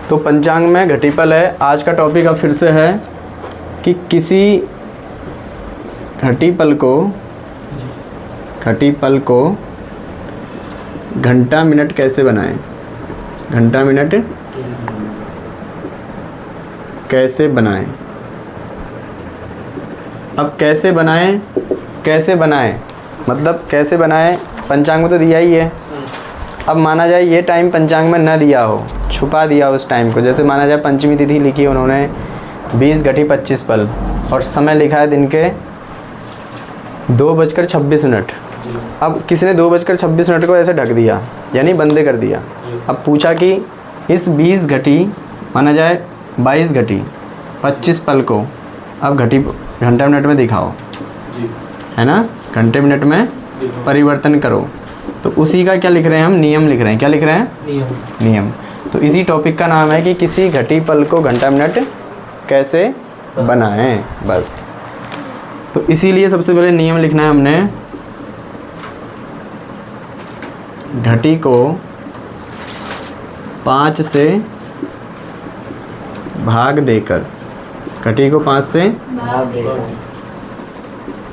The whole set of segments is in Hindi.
तो पंचांग में घटीपल है। आज का टॉपिक अब फिर से है कि किसी घटीपल को घंटा मिनट कैसे बनाएं। घंटा मिनट कैसे बनाएं। अब कैसे बनाएं मतलब कैसे बनाएं, पंचांग में तो दिया ही है। अब माना जाए ये टाइम पंचांग में न दिया हो, छुपा दिया उस टाइम को, जैसे माना जाए पंचमी तिथि लिखी उन्होंने 20:25 और समय लिखा है दिन के 2:26। अब किसी ने 2:26 को ऐसे ढक दिया, यानी बंदे कर दिया। अब पूछा कि इस 20 घटी माना जाए 22:25 को अब घंटा मिनट में दिखाओ, है ना, घंटे मिनट में परिवर्तन करो। तो उसी का क्या लिख रहे हैं हम, नियम लिख रहे हैं। क्या लिख रहे हैं, नियम। तो इसी टॉपिक का नाम है कि किसी घटीपल को घंटा मिनट कैसे बनाएं, बस। तो इसीलिए सबसे पहले नियम लिखना है हमने। घटी को 5 से भाग देकर, घटी को 5 से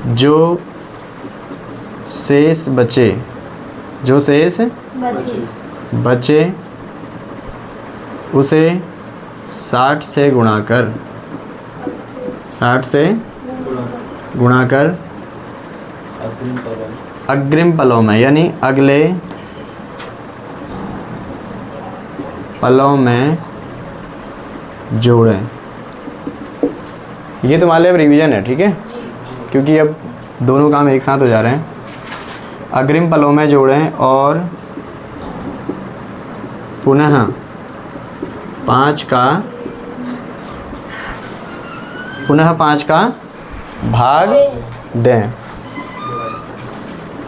जो शेष बचे उसे 60 से गुणा कर अग्रिम पलों में, यानी अगले पलों में जोड़ें। ये तुम्हारे लिए अब रिवीजन है, ठीक है, क्योंकि अब दोनों काम एक साथ हो जा रहे हैं। अग्रिम पलों में जोड़ें और पुनः 5 का भाग दें।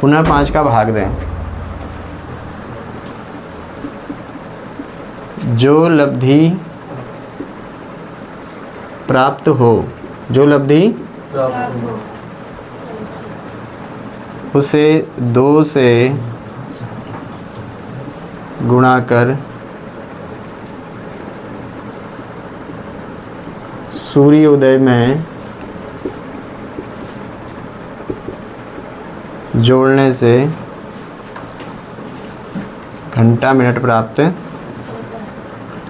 पुनः 5 का भाग दें। जो लब्धि प्राप्त हो उसे 2 से गुणा कर सूर्योदय में जोड़ने से घंटा मिनट प्राप्त।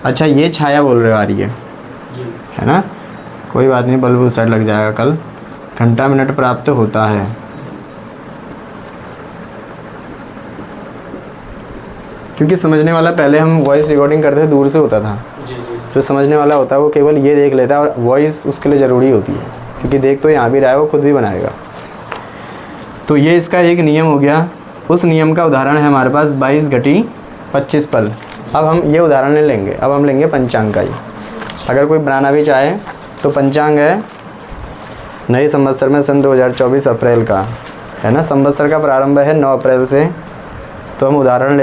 अच्छा, ये छाया बोल रहे हो आ रही है ना, कोई बात नहीं, बल्ब उस साइड लग जाएगा कल। घंटा मिनट प्राप्त होता है। क्योंकि समझने वाला, पहले हम वॉइस रिकॉर्डिंग करते थे दूर से होता था, जो समझने वाला होता है वो केवल ये देख लेता है, और वॉइस उसके लिए ज़रूरी होती है, क्योंकि देख तो यहाँ भी रहा है, वो खुद भी बनाएगा। तो ये इसका एक नियम हो गया। उस नियम का उदाहरण है हमारे पास 22:25 पल। अब हम ये उदाहरण नहीं लेंगे, अब हम लेंगे पंचांग का ही। अगर कोई बनाना भी चाहे तो पंचांग है नए संवत्सर में सन 2024 अप्रैल का, है ना। संवत्सर का प्रारंभ है 9 अप्रैल से। तो हम उदाहरण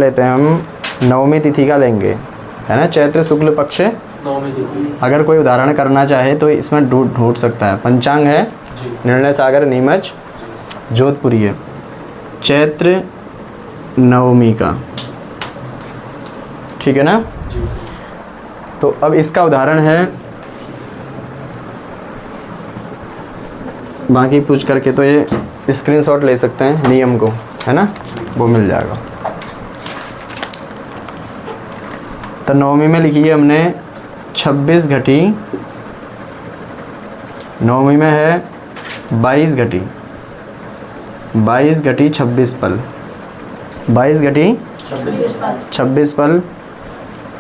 लेते हैं हम नवमी तिथि का लेंगे, है ना, चैत्र शुक्ल पक्ष नवमी तिथि। अगर कोई उदाहरण करना चाहे तो इसमें ढूंढ सकता है। पंचांग है निर्णय सागर नीमच जोधपुरी है, चैत्र नवमी का, ठीक है ना। तो अब इसका उदाहरण है, बाकी पूछ करके तो ये स्क्रीनशॉट ले सकते हैं नियम को, है ना, वो मिल जाएगा। तो नवमी में लिखी है हमने 26 घटी, नवमी में है 22 घटी 26 पल, 22 घटी 26 पल।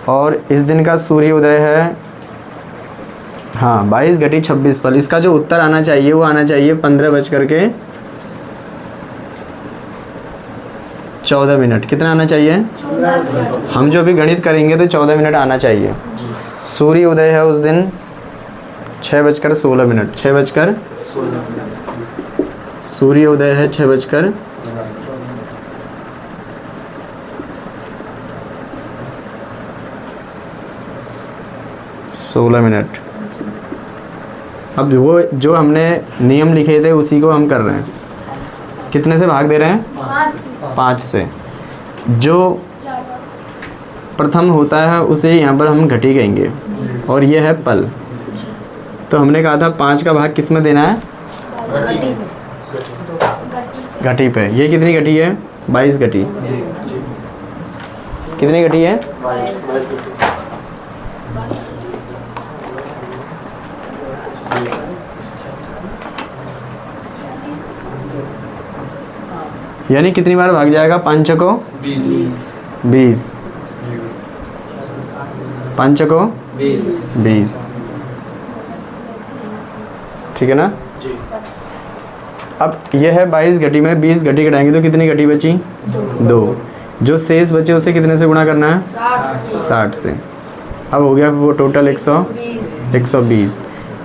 और इस दिन का सूर्योदय है, हाँ, 22 घटी 26 पल। इसका जो उत्तर आना चाहिए वो आना चाहिए 15:14। कितना आना चाहिए, हम जो भी गणित करेंगे तो 14 मिनट आना चाहिए। सूर्योदय है उस दिन 6:16। सूर्योदय है 6:16। अब वो जो हमने नियम लिखे थे उसी को हम कर रहे हैं। कितने से भाग दे रहे हैं, 5 से। जो प्रथम होता है उसे यहाँ पर हम घटी कहेंगे, और ये है पल। तो हमने कहा था 5 का भाग किस में देना है? घटी पे। ये कितनी घटी है? 22 घटी। कितनी घटी है? यानी कितनी बार भाग जाएगा? 5 को 20, 5 को 20। ठीक है ना? अब ये है 22 घटी में 20 घटी घटाएंगे तो कितनी घटी बची? 2। जो शेष बचे उसे कितने से गुणा करना है? 60 से। अब हो गया वो टोटल 120।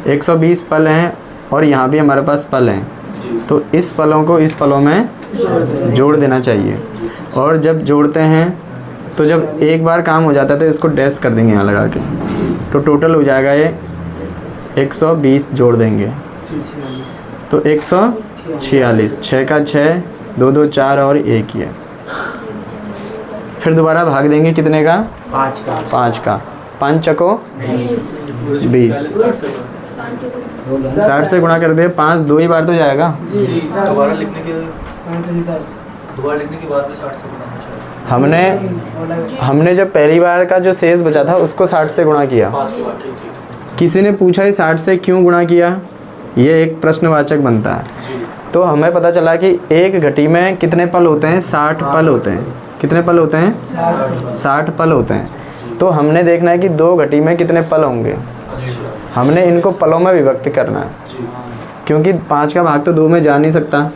120 पल हैं और यहाँ भी हमारे पास पल हैं, तो इस पलों को इस पलों में जोड़ देना चाहिए। और जब जोड़ते हैं तो जब एक बार काम हो जाता है तो इसको डैश कर देंगे यहाँ लगा के, तो टोटल हो जाएगा ये 120 जोड़ देंगे तो 146। 6 का 6, 2 2 4 और 1 ही है। फिर दोबारा भाग देंगे कितने का? 5 का। 5 चको 20। 60 से गुणा कर दे। 5 2 ही बार तो जाएगा। दोबारा लिखने के बाद में 60 से गुणा हमने जब पहली बार का जो शेष बचा था उसको 60 से गुणा किया। किसी ने पूछा है 60 से क्यों गुणा किया, ये एक प्रश्नवाचक बनता है। तो हमें पता चला कि एक घटी में कितने पल होते हैं? 60 पल होते हैं। कितने पल होते हैं? 60 पल होते हैं। तो हमने देखना है कि 2 घटी में कितने पल होंगे। हमने इनको पलों में विभक्त करना है, क्योंकि 5 का भाग तो 2 में जा नहीं सकता,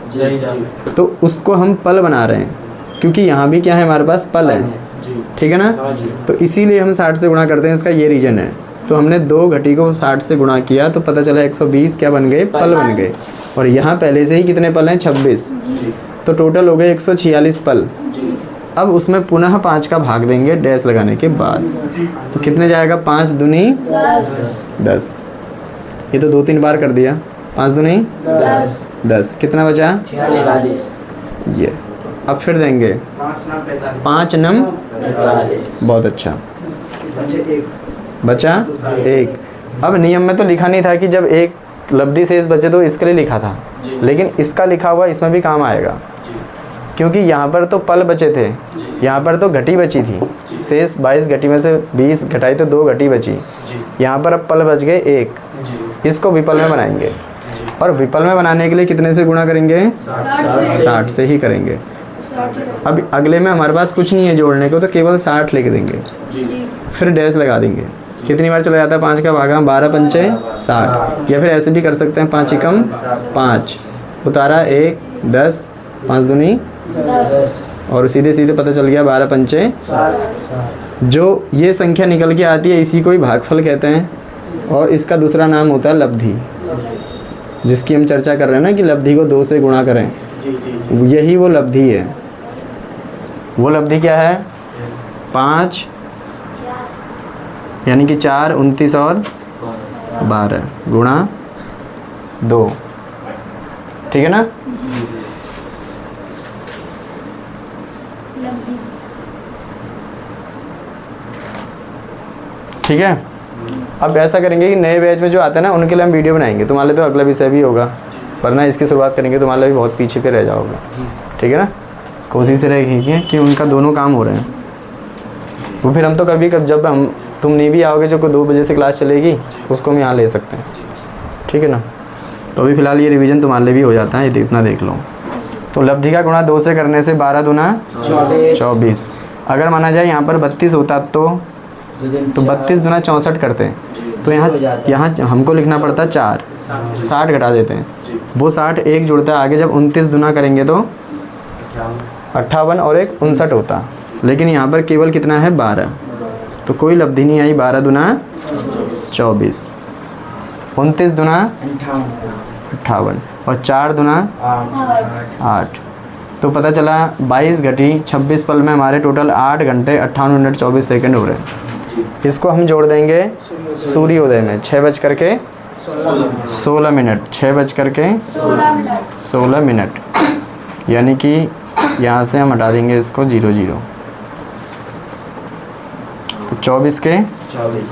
तो उसको हम पल बना रहे हैं, क्योंकि यहाँ भी क्या है हमारे पास? पल है। ठीक है ना? तो इसीलिए हम 60 से गुणा करते हैं, इसका ये रीजन है। तो हमने 2 घटी को 60 से गुणा किया तो पता चला 120 क्या बन गए? पल बन गए। और यहाँ पहले से ही कितने पल हैं? 26। तो टोटल हो गए 146 पल। अब उसमें पुनः 5 का भाग देंगे डैश लगाने के बाद, तो कितने जाएगा? 5 दूनी 10। ये तो 2-3 बार कर दिया। 5 दूनी 10। कितना बचा? 46। ये अब फिर देंगे 5 नम 45। बहुत अच्छा। बचा 1। अब नियम में तो लिखा नहीं था कि जब एक लब्धि शेष बचे तो इसके लिए लिखा था, लेकिन इसका लिखा हुआ इसमें भी काम आएगा, क्योंकि यहाँ पर तो पल बचे थे, यहाँ पर तो घटी बची थी। शेष 22 घटी में से 20 घटाई तो 2 घटी बची। यहाँ पर अब पल बच गए 1। इसको विपल में बनाएंगे, और विपल में बनाने के लिए कितने से गुणा करेंगे? 60 से ही करेंगे। अब अगले में हमारे पास कुछ नहीं है जोड़ने को, तो केवल 60 लिख देंगे, फिर डैश लगा देंगे। कितनी बार चला जाता है 5 का भागा? 12 पंचे 60। या फिर ऐसे भी कर सकते हैं 5 एकम 5, उतारा 1 10, 5 दूनी 10, और सीधे सीधे पता चल गया 12 पंचे 60। जो ये संख्या निकल के आती है इसी को ही भागफल कहते हैं, और इसका दूसरा नाम होता है लब्धि, जिसकी हम चर्चा कर रहे हैं ना कि लब्धि को 2 से गुणा करें। यही वो लब्धि है। वो लब्धि क्या है? 5 यानी कि 4 29 और 12 गुणा 2। ठीक है ना? ठीक है। अब ऐसा करेंगे कि नए बैच में जो आते हैं ना उनके लिए हम वीडियो बनाएंगे। तुम्हारे लिए तो अगला विषय भी होगा, वरना इसकी शुरुआत करेंगे तुम्हारे लिए भी बहुत पीछे पे रह जाओगे। ठीक है ना? कोशिश रहेगी कि उनका दोनों काम हो रहे हैं। वो फिर हम तो कभी जब हम तुम नहीं भी आओगे, जो को 2 बजे से क्लास चलेगी, उसको हम यहाँ ले सकते हैं। ठीक है ना? तो अभी फ़िलहाल ये रिवीजन तुम्हारे लिए भी हो जाता है, ये इतना देख लो। तो लब्धि का गुणा 2 से करने से 12 दूना 24। अगर माना जाए यहाँ पर 32 होता तो 32 दूना 64 करते हैं, तो यहाँ हमको लिखना पड़ता 4। 60 घटा देते हैं, वो 60 1 जुड़ता है आगे। जब 29 दूना करेंगे तो 58 और 1 59 होता, लेकिन यहाँ पर केवल कितना है? 12। तो कोई लब्धि नहीं आई। 12 दूना 24, 29 दूना 58 और 4 दूना 8। तो पता चला 22 घटी 26 पल में हमारे टोटल 8 घंटे 58 मिनट 24 सेकंड हो रहे हैं। इसको हम जोड़ देंगे सूर्योदय में 6 बज करके 16 मिनट। 6 बज करके 16 मिनट, यानी कि यहाँ से हम हटा देंगे इसको 00। 24 के 24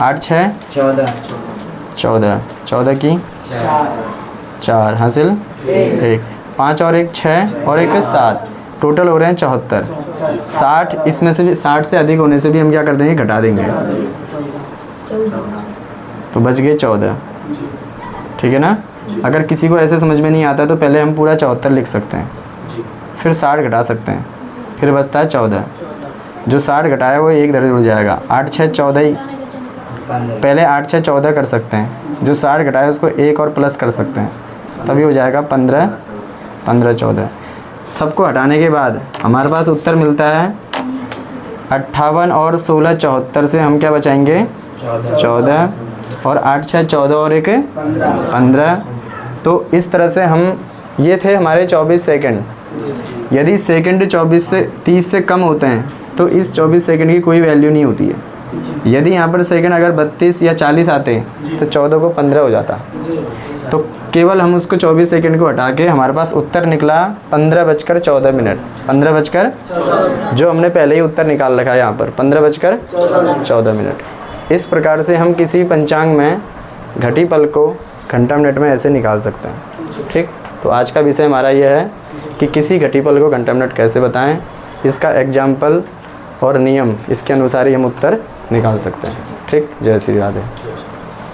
8 6 14 14, 14 की 4 हासिल 1, 5 और 1 6 और 1 7, टोटल हो रहे हैं 74। 60 इसमें से भी 60 से अधिक होने से भी हम क्या कर देंगे, घटा देंगे, तो बच गए 14। ठीक है ना। अगर किसी को ऐसे समझ में नहीं आता तो पहले हम पूरा 74 लिख सकते हैं, फिर 60 घटा सकते हैं, फिर बचता है 14। जो 60 घटाया वो एक इधर जुड़ जाएगा, 8 6 14 ही, 15 पहले 8 6 14 कर सकते हैं, जो 60 घटाया उसको एक और प्लस कर सकते हैं, तभी हो जाएगा 15 15 14। सबको हटाने के बाद हमारे पास उत्तर मिलता है 58 और 16 74 से हम क्या बचाएंगे 14, और 8 6 14 और 1 15। तो इस तरह से हम, ये थे हमारे 24 सेकंड। यदि सेकंड 24 से 30 से कम होते हैं तो इस 24 सेकंड की कोई वैल्यू नहीं होती है। यदि यहाँ पर सेकंड अगर 32 या 40 आते तो 14 को 15 हो जाता। तो केवल हम उसको 24 सेकंड को हटा के हमारे पास उत्तर निकला 15:14। 15 जो हमने पहले ही उत्तर निकाल रखा है यहाँ पर 15:14। इस प्रकार से हम किसी पंचांग में घटी पल को घंटा मिनट में ऐसे निकाल सकते हैं। ठीक, तो आज का विषय हमारा यह है कि किसी घटी पल को घंटा मिनट कैसे बताएं, इसका एग्जाम्पल और नियम, इसके अनुसार ही हम उत्तर निकाल सकते हैं। ठीक, जय श्री राधे।